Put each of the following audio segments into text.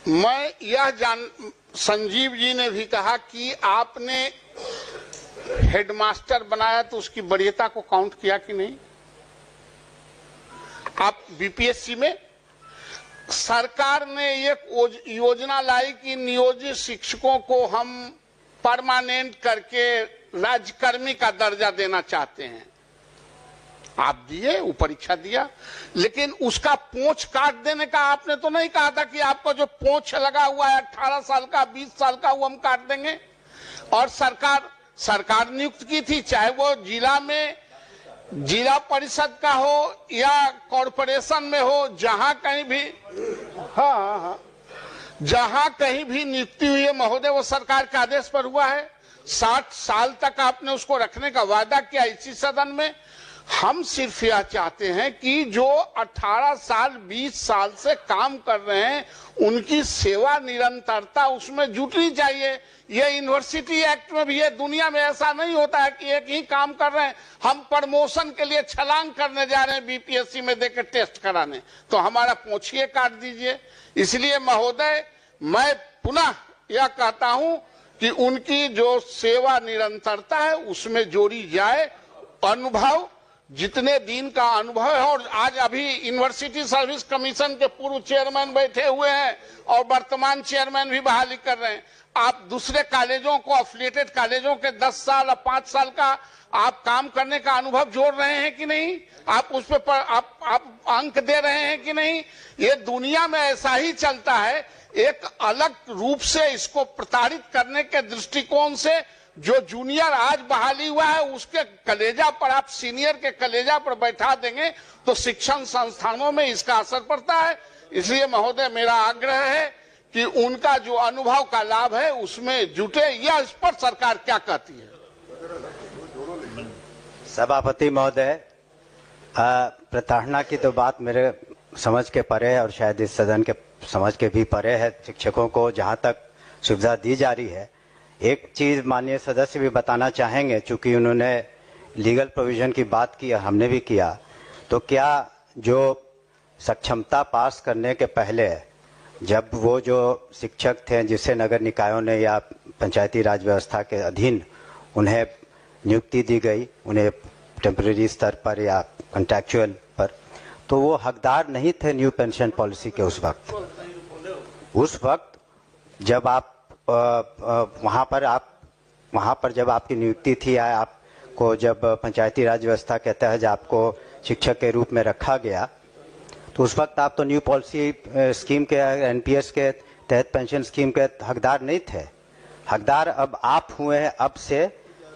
मैं संजीव जी ने भी कहा कि आपने हेडमास्टर बनाया तो उसकी वरीयता को काउंट किया कि नहीं। आप बीपीएससी में सरकार ने एक योजना लाई कि नियोजित शिक्षकों को हम परमानेंट करके राज्यकर्मी का दर्जा देना चाहते हैं। आप दिए, वो परीक्षा दिया, लेकिन उसका पोंछ काट देने का आपने तो नहीं कहा था कि आपका जो पोंछ लगा हुआ है 18 साल का 20 साल का वो हम काट देंगे। और सरकार नियुक्त की थी, चाहे वो जिला में जिला परिषद का हो या कॉरपोरेशन में हो, जहां कहीं भी जहां कहीं भी नियुक्ति हुई है महोदय, वो सरकार के आदेश पर हुआ है। 60 साल तक आपने उसको रखने का वादा किया इसी सदन में। हम सिर्फ यह चाहते हैं कि जो 18 साल 20 साल से काम कर रहे हैं उनकी सेवा निरंतरता उसमें जुटनी चाहिए। ये यूनिवर्सिटी एक्ट में भी है, दुनिया में ऐसा नहीं होता है कि एक ही काम कर रहे हैं, हम प्रमोशन के लिए छलांग करने जा रहे हैं बीपीएससी में देकर टेस्ट कराने, तो हमारा पोंछिए काट दीजिए। इसलिए महोदय मैं पुनः यह कहता हूं कि उनकी जो सेवा निरंतरता है उसमें जोड़ी जाए। अनुभव, जितने दिन का अनुभव है, और आज अभी यूनिवर्सिटी सर्विस कमीशन के पूर्व चेयरमैन बैठे हुए हैं और वर्तमान चेयरमैन भी बहाली कर रहे हैं। आप दूसरे कॉलेजों को, एफिलिएटेड कॉलेजों के 10 साल और 5 साल का आप काम करने का अनुभव जोड़ रहे हैं कि नहीं? आप उस पर आप अंक दे रहे हैं कि नहीं? ये दुनिया में ऐसा ही चलता है। एक अलग रूप से इसको प्रताड़ित करने के दृष्टिकोण से जो जूनियर आज बहाली हुआ है उसके कलेजा पर आप सीनियर के कलेजा पर बैठा देंगे तो शिक्षण संस्थानों में इसका असर पड़ता है। इसलिए महोदय मेरा आग्रह है कि उनका जो अनुभव का लाभ है उसमें जुटे। यह इस पर सरकार क्या कहती है? सभापति महोदय, प्रताड़ना की तो बात मेरे समझ के परे है और शायद इस सदन के समझ के भी परे है। शिक्षकों को जहां तक सुविधा दी जा रही है, एक चीज माननीय सदस्य भी बताना चाहेंगे, चूंकि उन्होंने लीगल प्रोविजन की बात की, हमने भी किया, तो क्या जो सक्षमता पास करने के पहले जब वो जो शिक्षक थे जिसे नगर निकायों ने या पंचायती राज व्यवस्था के अधीन उन्हें नियुक्ति दी गई, उन्हें टेम्परेरी स्तर पर या कॉन्ट्रैक्चुअल पर, तो वो हकदार नहीं थे न्यू पेंशन पॉलिसी के उस वक्त जब आप वहाँ पर जब आपकी नियुक्ति थी, आपको जब पंचायती राज व्यवस्था के तहत आपको शिक्षक के रूप में रखा गया, तो उस वक्त आप तो न्यू पॉलिसी स्कीम के एनपीएस के तहत पेंशन स्कीम के हकदार नहीं थे। हकदार अब आप हुए हैं अब से,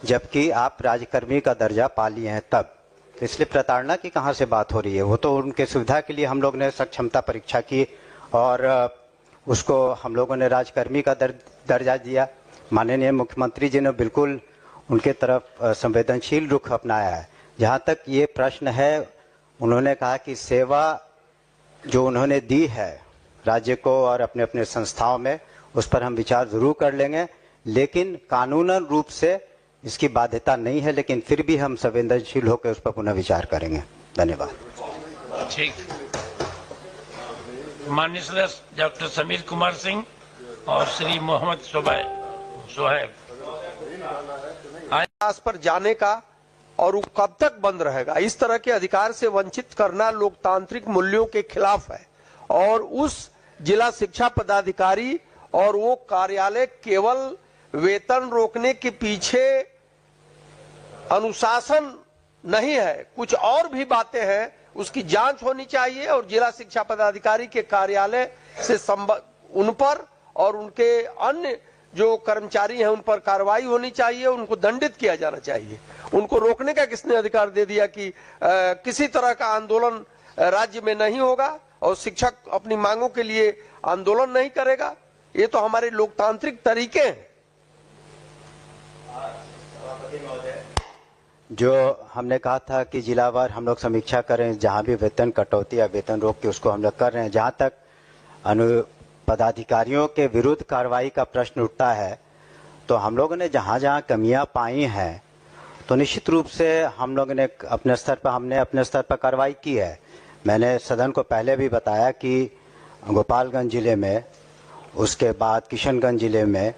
जबकि आप राज्यकर्मी का दर्जा पा लिए हैं तब। तो इसलिए प्रताड़ना की कहाँ से बात हो रही है? वो तो उनके सुविधा के लिए हम लोग ने सक्षमता परीक्षा की और उसको हम लोगों ने राजकर्मी का दर्जा दिया। माननीय मुख्यमंत्री जी ने बिल्कुल उनके तरफ संवेदनशील रुख अपनाया है। जहाँ तक ये प्रश्न है, उन्होंने कहा कि सेवा जो उन्होंने दी है राज्य को और अपने अपने संस्थाओं में, उस पर हम विचार जरूर कर लेंगे, लेकिन कानूनन रूप से इसकी बाध्यता नहीं है, लेकिन फिर भी हम संवेदनशील होकर उस पर पुनः विचार करेंगे। धन्यवाद। ठीक, माननीय सदस्य डॉक्टर समीर कुमार सिंह और श्री मोहम्मद सोहेब आस पर जाने का, और वो कब तक बंद रहेगा? इस तरह के अधिकार से वंचित करना लोकतांत्रिक मूल्यों के खिलाफ है। और उस जिला शिक्षा पदाधिकारी और वो कार्यालय केवल वेतन रोकने के पीछे अनुशासन नहीं है, कुछ और भी बातें हैं, उसकी जांच होनी चाहिए और जिला शिक्षा पदाधिकारी के कार्यालय से उन पर और उनके अन्य जो कर्मचारी हैं उन पर कार्रवाई होनी चाहिए, उनको दंडित किया जाना चाहिए। उनको रोकने का किसने अधिकार दे दिया कि किसी तरह का आंदोलन राज्य में नहीं होगा और शिक्षक अपनी मांगों के लिए आंदोलन नहीं करेगा? ये तो हमारे लोकतांत्रिक तरीके हैं। जो हमने कहा था कि जिलावार हम लोग समीक्षा करें, जहां भी वेतन कटौती या वेतन रोक के उसको हम लोग कर रहे हैं। जहां तक पदाधिकारियों के विरुद्ध कार्रवाई का प्रश्न उठता है, तो हम लोगों ने जहां जहां कमियां पाई हैं तो निश्चित रूप से हम लोगों ने अपने स्तर पर कार्रवाई की है। मैंने सदन को पहले भी बताया कि गोपालगंज जिले में उसके बाद किशनगंज जिले में,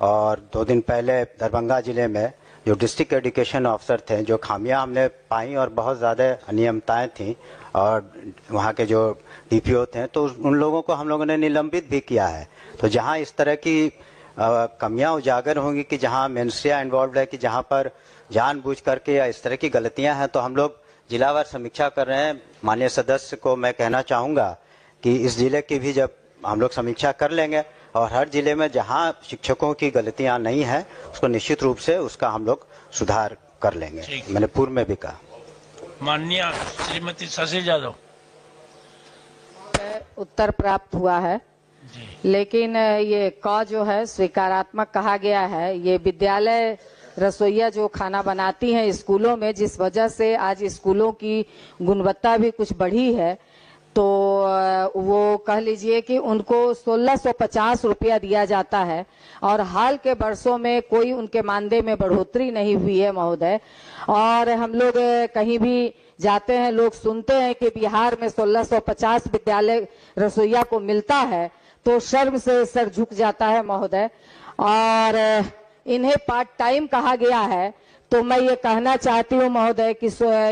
और 2 दिन पहले दरभंगा जिले में जो डिस्ट्रिक्ट एजुकेशन ऑफिसर थे, जो खामियां हमने पाई और बहुत ज़्यादा अनियमितताएं थी, और वहाँ के जो डीपीओ थे, तो उन लोगों को हम लोगों ने निलंबित भी किया है। तो जहाँ इस तरह की कमियां उजागर होंगी कि जहाँ मेनस्ट्रिया इन्वॉल्व है, कि जहाँ पर जानबूझ करके या इस तरह की गलतियां हैं, तो हम लोग जिलावार समीक्षा कर रहे हैं। माननीय सदस्य को मैं कहना चाहूँगा कि इस जिले की भी जब हम लोग समीक्षा कर लेंगे, और हर जिले में जहां शिक्षकों की गलतियां नहीं है, उसको निश्चित रूप से उसका हम लोग सुधार कर लेंगे। मैंने पूर्व में भी कहा। माननीय श्रीमती शशि यादव। उत्तर प्राप्त हुआ है, लेकिन ये क जो है स्वीकारात्मक कहा गया है। ये विद्यालय रसोइया जो खाना बनाती हैं स्कूलों में, जिस वजह से आज स्कूलों की गुणवत्ता भी कुछ बढ़ी है, तो वो कह लीजिए कि उनको 1650 रुपया दिया जाता है, और हाल के वर्षों में कोई उनके मानदेय में बढ़ोतरी नहीं हुई है महोदय। और हम लोग कहीं भी जाते हैं, लोग सुनते हैं कि बिहार में 1650 विद्यालय रसोइया को मिलता है, तो शर्म से सर झुक जाता है महोदय। और इन्हें पार्ट टाइम कहा गया है, तो मैं ये कहना चाहती हूँ महोदय कि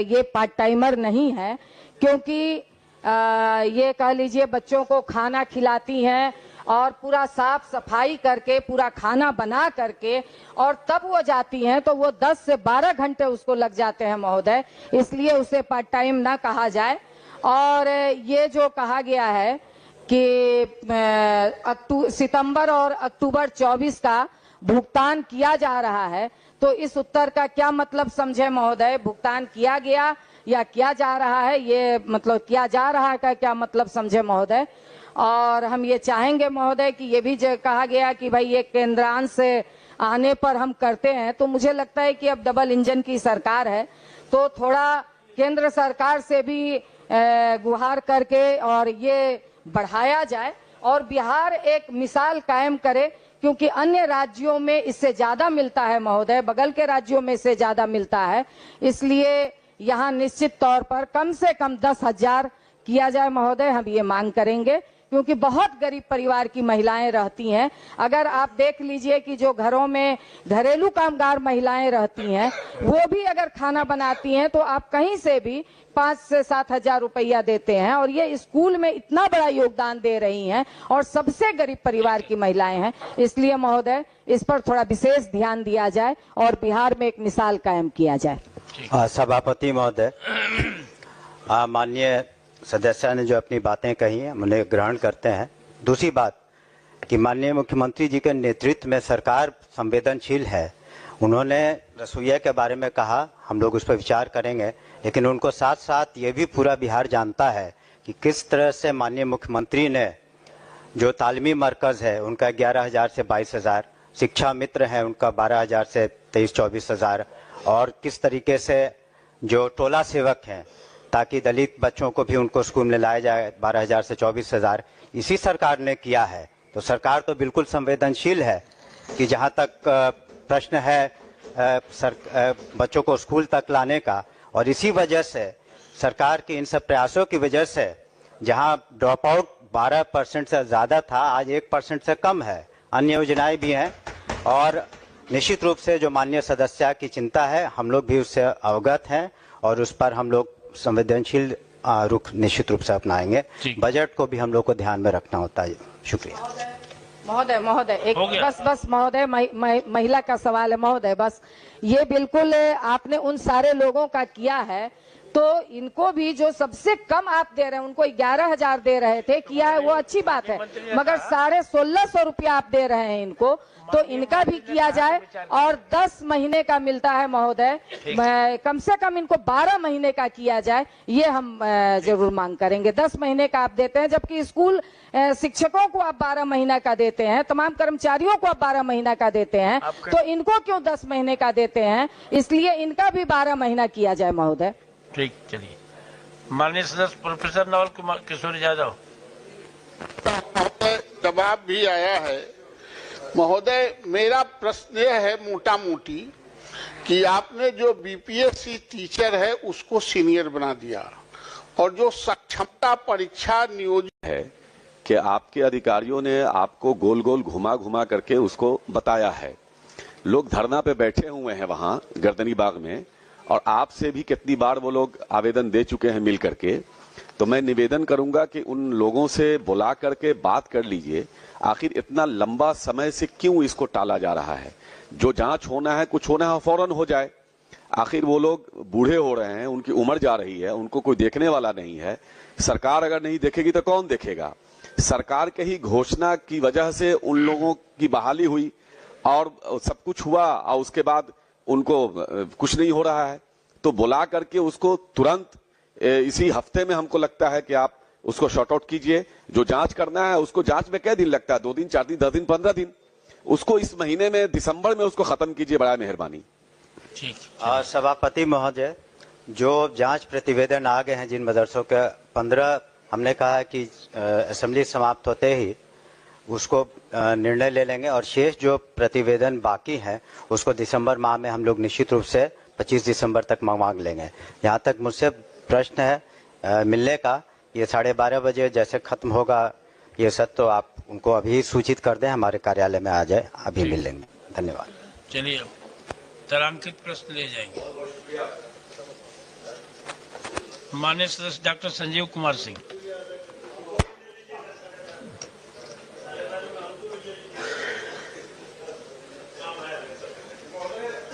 ये पार्ट टाइमर नहीं है, क्योंकि ये कह लीजिए बच्चों को खाना खिलाती हैं और पूरा साफ सफाई करके, पूरा खाना बना करके, और तब वो जाती हैं, तो वो 10 से 12 घंटे उसको लग जाते हैं महोदय। इसलिए उसे पार्ट टाइम ना कहा जाए। और ये जो कहा गया है कि सितंबर और अक्टूबर 24 का भुगतान किया जा रहा है, तो इस उत्तर का क्या मतलब समझे महोदय? भुगतान किया गया या किया जा रहा है, ये मतलब किया जा रहा है का क्या मतलब समझे महोदय? और हम ये चाहेंगे महोदय कि ये भी कहा गया कि भाई ये केंद्रांश से आने पर हम करते हैं, तो मुझे लगता है कि अब डबल इंजन की सरकार है, तो थोड़ा केंद्र सरकार से भी गुहार करके और ये बढ़ाया जाए, और बिहार एक मिसाल कायम करे, क्योंकि अन्य राज्यों में इससे ज्यादा मिलता है महोदय, बगल के राज्यों में इससे ज्यादा मिलता है। इसलिए यहाँ निश्चित तौर पर कम से कम 10,000 किया जाए महोदय, हम ये मांग करेंगे, क्योंकि बहुत गरीब परिवार की महिलाएं रहती हैं। अगर आप देख लीजिए कि जो घरों में घरेलू कामगार महिलाएं रहती हैं, वो भी अगर खाना बनाती हैं, तो आप कहीं से भी 5 से 7 हजार रुपया देते हैं, और ये स्कूल में इतना बड़ा योगदान दे रही हैं, और सबसे गरीब परिवार की महिलाएं हैं। इसलिए महोदय इस पर थोड़ा विशेष ध्यान दिया जाए और बिहार में एक मिसाल कायम किया जाए। सभापति महोदय, माननीय सदस्य ने जो अपनी बातें कही हैं, उन्हें ग्रहण करते हैं। दूसरी बात कि माननीय मुख्यमंत्री जी के नेतृत्व में सरकार संवेदनशील है। उन्होंने रसोइया के बारे में कहा, हम लोग उस पर विचार करेंगे, लेकिन उनको साथ साथ ये भी पूरा बिहार जानता है कि किस तरह से माननीय मुख्यमंत्री ने जो तालीमी मरकज़ है उनका 11,000 से 22,000, शिक्षा मित्र है उनका 12,000 से 23-24,000, और किस तरीके से जो टोला सेवक हैं, ताकि दलित बच्चों को भी उनको स्कूल में लाया जाए, 12,000 से 24,000 इसी सरकार ने किया है। तो सरकार तो बिल्कुल संवेदनशील है कि जहाँ तक प्रश्न है बच्चों को स्कूल तक लाने का, और इसी वजह से सरकार के इन सब प्रयासों की वजह से जहाँ ड्रॉप आउट 12% से ज़्यादा था, आज 1% से कम है। अन्य योजनाएं भी हैं, और निश्चित रूप से जो माननीय सदस्य की चिंता है, हम लोग भी उससे अवगत हैं, और उस पर हम लोग संवेदनशील रुख निश्चित रूप से अपनाएंगे। बजट को भी हम लोग को ध्यान में रखना होता है। शुक्रिया महोदय एक बस महोदय, महिला का सवाल है महोदय। बस ये बिल्कुल आपने उन सारे लोगों का किया है, तो इनको भी जो सबसे कम आप दे रहे हैं, उनको 11,000 दे रहे थे, किया है, वो अच्छी बात है, मगर 1650 रुपया आप दे रहे हैं इनको, तो इनका भी किया जाए। और 10 महीने का मिलता है महोदय, कम से कम इनको 12 महीने का किया जाए, ये हम जरूर मांग करेंगे। 10 महीने का आप देते हैं, जबकि स्कूल शिक्षकों को आप 12 महीना का देते हैं, तमाम कर्मचारियों को आप 12 महीना का देते हैं, तो इनको क्यों 10 महीने का देते हैं? इसलिए इनका भी 12 महीना किया जाए महोदय। ठीक, चलिए। माननीय सदस्य प्रोफेसर नवल कुमार किशोर यादव। जवाब भी आया है महोदय। मेरा प्रश्न यह है मोटा मोटी कि आपने जो बीपीएससी टीचर है उसको सीनियर बना दिया, और जो सक्षमता परीक्षा नियोजित है कि आपके अधिकारियों ने आपको गोल गोल घुमा घुमा करके उसको बताया है। लोग धरना पे बैठे हुए हैं वहां गर्दनी बाग में, और आपसे भी कितनी बार वो लोग आवेदन दे चुके हैं मिल करके। तो मैं निवेदन करूंगा कि उन लोगों से बुला करके बात कर लीजिए, आखिर इतना लंबा समय से क्यों इसको टाला जा रहा है। जो जांच होना है, कुछ होना है, फौरन हो जाए। आखिर वो लोग बूढ़े हो रहे हैं, उनकी उम्र जा रही है, उनको कोई देखने वाला नहीं है। सरकार अगर नहीं देखेगी तो कौन देखेगा। सरकार के ही घोषणा की वजह से उन लोगों की बहाली हुई और सब कुछ हुआ, और उसके बाद उनको कुछ नहीं हो रहा है। तो बुला करके उसको तुरंत इसी हफ्ते में हमको लगता है कि आप उसको शॉर्ट आउट कीजिए। जो जांच करना है उसको, जांच में क्या दिन लगता है, 2 दिन 4 दिन 10 दिन 15 दिन, उसको इस महीने में दिसंबर में उसको खत्म कीजिए, बड़ा मेहरबानी। ठीक। सभापति महोदय, जो जांच प्रतिवेदन आ गए हैं जिन मदरसों के 15, हमने कहा है कि असेंबली समाप्त होते ही उसको निर्णय ले लेंगे, और शेष जो प्रतिवेदन बाकी हैं उसको दिसंबर माह में हम लोग निश्चित रूप से 25 दिसंबर तक मांग लेंगे। यहाँ तक मुझसे प्रश्न है मिलने का, ये 12:30 बजे जैसे खत्म होगा ये सब, तो आप उनको अभी सूचित कर दें, हमारे कार्यालय में आ जाए, अभी मिल लेंगे। धन्यवाद। चलिए तारांकित प्रश्न ले जाएंगे। माननीय सदस्य डॉक्टर संजीव कुमार सिंह।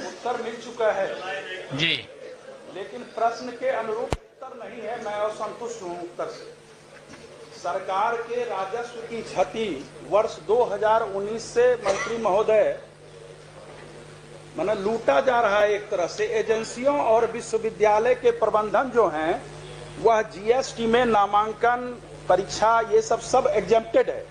उत्तर मिल चुका है जी, लेकिन प्रश्न के अनुरूप उत्तर नहीं है। मैं असंतुष्ट हूं उत्तर से। सरकार के राजस्व की क्षति वर्ष 2019 से मंत्री महोदय माने लूटा जा रहा है। एक तरह से एजेंसियों और विश्वविद्यालय के प्रबंधन जो हैं वह जीएसटी में नामांकन, परीक्षा, ये सब एग्जेम्प्टेड है,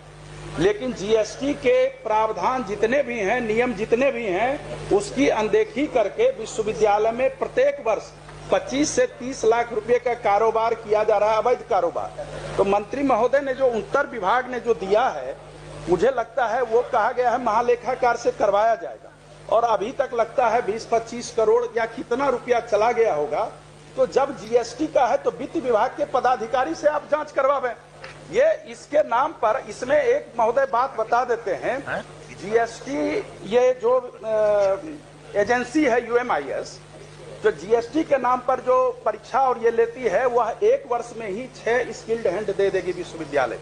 लेकिन जीएसटी के प्रावधान जितने भी हैं, नियम जितने भी हैं, उसकी अनदेखी करके विश्वविद्यालय में प्रत्येक वर्ष 25 से 30 लाख रुपए का कारोबार किया जा रहा है, अवैध कारोबार। तो मंत्री महोदय ने जो उत्तर विभाग ने जो दिया है, मुझे लगता है वो कहा गया है महालेखाकार से करवाया जाएगा, और अभी तक लगता है 20-25 करोड़ या कितना रुपया चला गया होगा। तो जब जीएसटी का है तो वित्त विभाग के पदाधिकारी से आप जांच करवावें। ये इसके नाम पर, इसमें एक महोदय बात बता देते हैं, जीएसटी ये जो एजेंसी है यूएमआईएस, जो जीएसटी के नाम पर जो परीक्षा और ये लेती है, वह 1 वर्ष में ही 6 स्किल्ड हैंड दे देगी विश्वविद्यालय,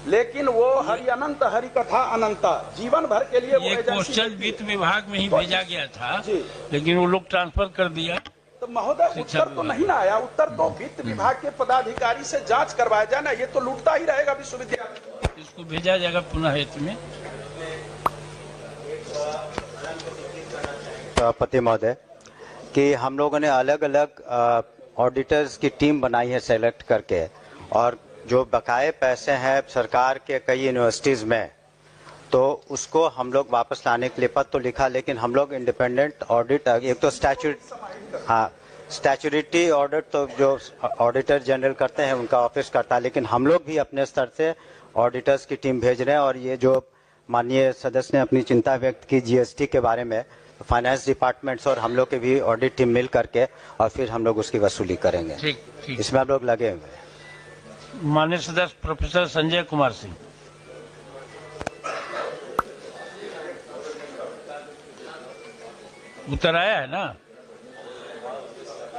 लेकिन वो हरि अनंत हरि कथा अनंता जीवन भर के लिए ये क्वेश्चन वित्त विभाग में ही भेजा गया था, लेकिन वो लोग ट्रांसफर कर दिया। तो महोदय उत्तर तो नहीं ना आया। उत्तर तो वित्त विभाग के पदाधिकारी से जांच करवाया जाए ना, ये तो लूटता ही रहेगा विश्वविद्यालय। इसको भेजा जाएगा पुनः हित में। सभापति महोदय, कि हम लोगों ने अलग अलग ऑडिटर्स की टीम बनाई है सेलेक्ट करके, और जो बकाये पैसे हैं सरकार के कई यूनिवर्सिटीज में, तो उसको हम लोग वापस लाने के लिए पत्र तो लिखा, लेकिन हम लोग इंडिपेंडेंट ऑडिट, एक तो स्टैच्यूटरी ऑडिट तो जो ऑडिटर जनरल करते हैं उनका ऑफिस करता है, लेकिन हम लोग भी अपने स्तर से ऑडिटर्स की टीम भेज रहे हैं। और ये जो माननीय सदस्य ने अपनी चिंता व्यक्त की जीएसटी के बारे में, फाइनेंस डिपार्टमेंट्स और हम लोग के भी ऑडिट टीम मिल करके और फिर हम लोग उसकी वसूली करेंगे। ठीक। इसमें हम लोग लगे हुए हैं। माननीय सदस्य प्रोफेसर संजय कुमार सिंह। उत्तर आया है ना?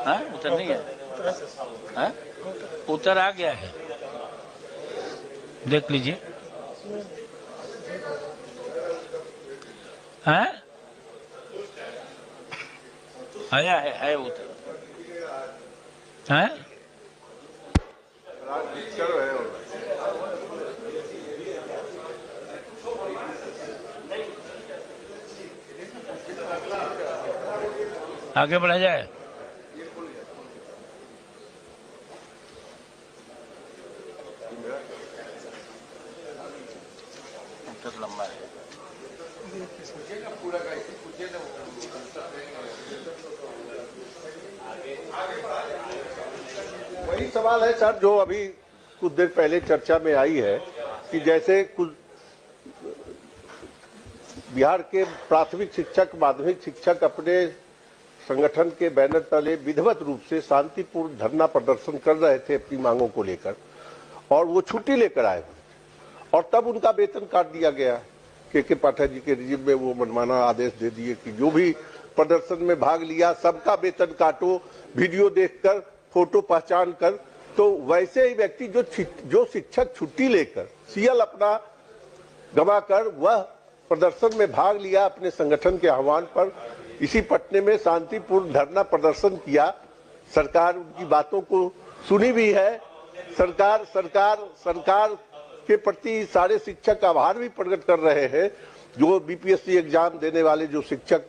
हाँ, उत्तर नहीं है। हाँ? उत्तर आ गया है, देख लीजिए। हाँ? आया है उत्तर। हाँ? आगे बढ़ा जाए। लंबा है। वही सवाल है सर जो अभी कुछ देर पहले चर्चा में आई है कि जैसे कुछ बिहार के प्राथमिक शिक्षक, माध्यमिक शिक्षक अपने संगठन के बैनर तले विधिवत रूप से शांतिपूर्ण धरना प्रदर्शन कर रहे थे अपनी मांगों को लेकर, और वो छुट्टी लेकर आए। और तब उनका वेतन काट दिया गया। के पाठक जी के रिजिम में वो मनमाना आदेश दे दिए कि जो भी प्रदर्शन में भाग लिया सबका वेतन काटो, वीडियो देखकर, फोटो पहचान कर। तो वैसे ही व्यक्ति जो शिक्षक छुट्टी लेकर सीएल अपना गवाकर वह प्रदर्शन में भाग लिया अपने संगठन के आह्वान पर, इसी पटने में शांतिपूर्ण धरना प्रदर्शन किया। सरकार उनकी बातों को सुनी भी है। सरकार के प्रति सारे शिक्षक आभार भी प्रकट कर रहे हैं। जो बीपीएससी एग्जाम देने वाले जो शिक्षक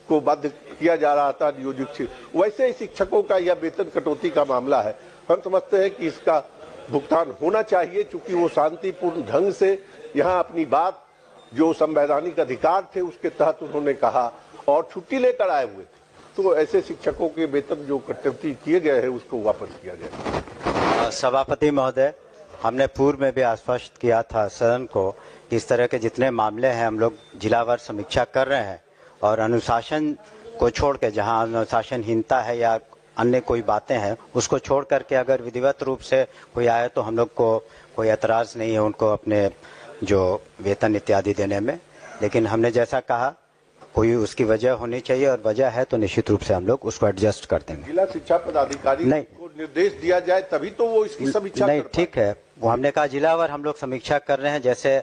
को बाध्य किया जा रहा था नियोजित, वैसे ही शिक्षकों का यह वेतन कटौती का मामला है। हम समझते हैं कि इसका भुगतान होना चाहिए, क्योंकि वो शांतिपूर्ण ढंग से यहाँ अपनी बात जो संवैधानिक अधिकार थे उसके तहत उन्होंने कहा और छुट्टी लेकर आए हुए थे। तो ऐसे शिक्षकों के वेतन जो कटौती किए गए हैं उसको वापस किया जाए। सभापति महोदय, हमने पूर्व में भी आश्वस्त किया था सदन को कि इस तरह के जितने मामले हैं हम लोग जिलावार समीक्षा कर रहे हैं और अनुशासन को छोड़ के, जहां अनुशासनहीनता है या अन्य कोई बातें हैं उसको छोड़ करके अगर विधिवत रूप से कोई आए तो हम लोग को कोई एतराज़ नहीं है उनको अपने जो वेतन इत्यादि देने में। लेकिन हमने जैसा कहा कोई उसकी वजह होनी चाहिए और वजह है तो निश्चित रूप से हम लोग उसको एडजस्ट कर देंगे। जिला शिक्षा पदाधिकारी को निर्देश दिया जाए तभी तो वो इसकी समीक्षा नहीं, ठीक है, वो हमने कहा जिलावार हम लोग समीक्षा कर रहे हैं, जैसे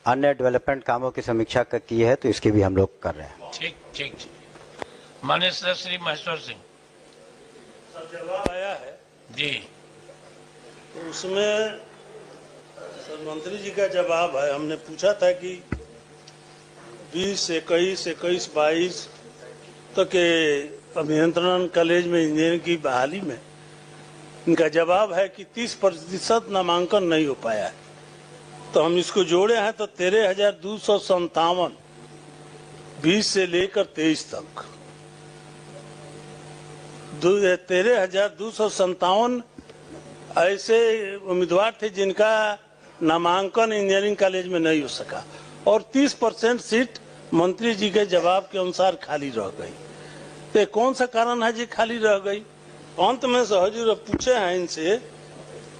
अन्य डेवलपमेंट कामों की समीक्षा की है तो इसकी भी हम लोग कर रहे हैं। ठीक। माननीय सदस्य श्री महेश्वर सिंह। जवाब आया है जी, तो उसमें सर मंत्री जी का जवाब है। हमने पूछा था कि 20, 21, 22 तक के अभियंत्रण कॉलेज में इंजीनियरिंग की बहाली में इनका जवाब है कि 30% नामांकन नहीं हो पाया है। तो हम इसको जोड़े हैं तो 13,257 20 से लेकर 23 तक 13,257 ऐसे उम्मीदवार थे जिनका नामांकन इंजीनियरिंग कॉलेज में नहीं हो सका और 30% सीट मंत्री जी के जवाब के अनुसार खाली रह गई। तो कौन सा कारण है जी खाली रह गई? अंत में सहजूर पूछे हैं इनसे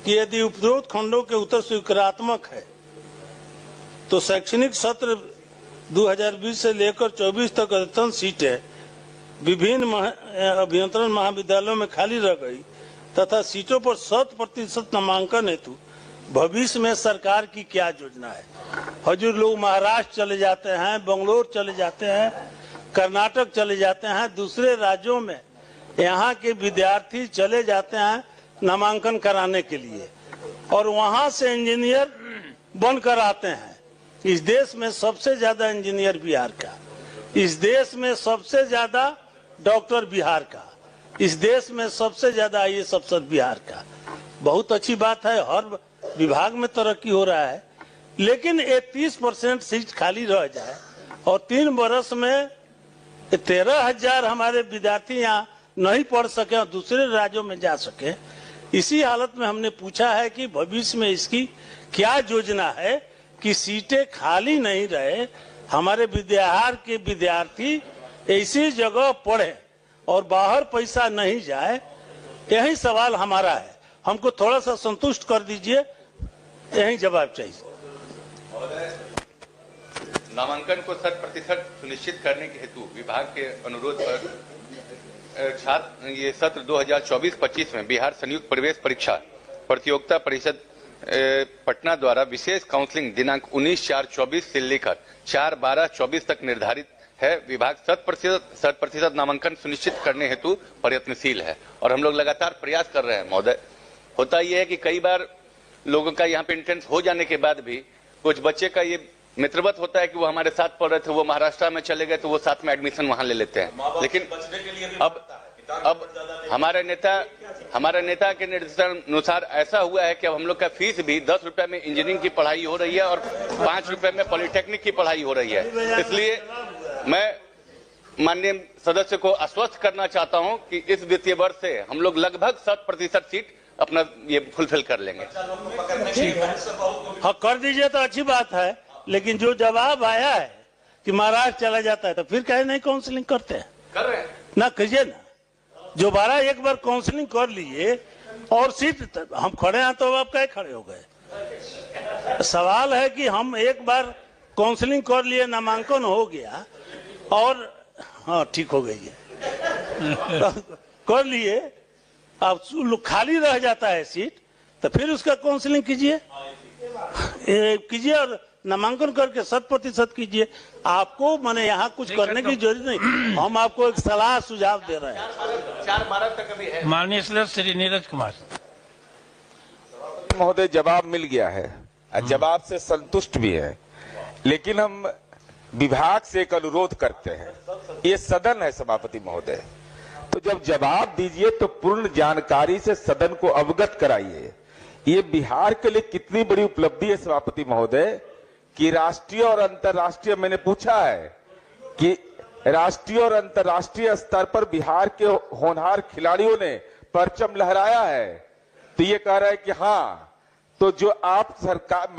कि यदि उपरोक्त खंडों के उत्तर स्वीकारात्मक है तो शैक्षणिक सत्र 2020 से लेकर 24 तक अधिकतम सीटें विभिन्न अभियंत्रण महाविद्यालयों में खाली रह गई तथा सीटों पर 100% नामांकन हेतु भविष्य में सरकार की क्या योजना है? हजूर लोग महाराष्ट्र चले जाते हैं, बंगलोर चले जाते हैं, कर्नाटक चले जाते हैं, दूसरे राज्यों में यहाँ के विद्यार्थी चले जाते हैं नामांकन कराने के लिए और वहाँ से इंजीनियर बनकर आते हैं। इस देश में सबसे ज्यादा इंजीनियर बिहार का, इस देश में सबसे ज्यादा डॉक्टर बिहार का, इस देश में सबसे ज्यादा आईएएस अफसर बिहार का। बहुत अच्छी बात है, हर विभाग में तरक्की हो रहा है, लेकिन ये 30% सीट खाली रह जाए और 3 वर्ष में 13,000 हमारे विद्यार्थी यहाँ नहीं पढ़ सके और दूसरे राज्यों में जा सके। इसी हालत में हमने पूछा है कि भविष्य में इसकी क्या योजना है कि सीटें खाली नहीं रहे, हमारे बिहार के विद्यार्थी ऐसी जगह पढ़े और बाहर पैसा नहीं जाए। यही सवाल हमारा है, हमको थोड़ा सा संतुष्ट कर दीजिए, यही जवाब चाहिए। नामांकन को 100% सुनिश्चित करने के हेतु विभाग के अनुरोध पर छात्र ये सत्र 2024-25 में बिहार संयुक्त प्रवेश परीक्षा प्रतियोगिता परिषद पटना द्वारा विशेष काउंसलिंग दिनांक 19/4/24 से लेकर 4/12/24 तक निर्धारित है। विभाग 100% नामांकन सुनिश्चित करने हेतु प्रयत्नशील है और हम लोग लगातार प्रयास कर रहे हैं महोदय। होता यह है कि कई बार लोगों का यहाँ पे एंट्रेंस हो जाने के बाद भी कुछ बच्चे का ये मित्रवत होता है कि वो हमारे साथ पढ़ रहे थे, वो महाराष्ट्र में चले गए तो वो साथ में एडमिशन वहां ले लेते हैं। लेकिन अब हमारे नेता के निर्देशानुसार ऐसा हुआ है कि अब हम लोग का फीस भी 10 रुपए में इंजीनियरिंग की पढ़ाई हो रही है और 5 रुपए में पॉलिटेक्निक की पढ़ाई हो रही है। इसलिए मैं माननीय सदस्य को आश्वस्त करना चाहता हूं कि इस वित्तीय वर्ष से हम लोग लगभग 100% सीट अपना ये फुलफिल कर लेंगे। हाँ, कर दीजिए तो अच्छी बात है, लेकिन जो जवाब आया है कि महाराष्ट्र चला जाता है तो फिर कहे नहीं काउंसलिंग करते हैं? कर रहे हैं ना, कीजिए ना। जो 12 एक बार काउंसलिंग कर लिए और सीट हम खड़े हैं तो आप कहे खड़े हो गए? सवाल है कि हम एक बार काउंसलिंग कर लिए, नामांकन हो गया और हाँ ठीक हो गई है कर लिए, अब खाली रह जाता है सीट, तो फिर उसका काउंसलिंग कीजिए और नामांकन करके 100% कीजिए। आपको माने यहाँ कुछ करने की जरूरत नहीं, हम आपको एक सलाह सुझाव दे रहे हैं। 4-12 तक अभी है। माननीय सदस्य श्री नीरज कुमार महोदय, जवाब मिल गया है, जवाब से संतुष्ट भी है, लेकिन हम विभाग से एक अनुरोध करते हैं, ये सदन है सभापति महोदय, तो जब जवाब दीजिए तो पूर्ण जानकारी से सदन को अवगत कराइए। ये बिहार के लिए कितनी बड़ी उपलब्धि है सभापति महोदय कि राष्ट्रीय और अंतर्राष्ट्रीय, मैंने पूछा है कि राष्ट्रीय और अंतर्राष्ट्रीय स्तर पर बिहार के होनहार खिलाड़ियों ने परचम लहराया है, तो ये कह रहा है कि हाँ, तो जो आप सरकार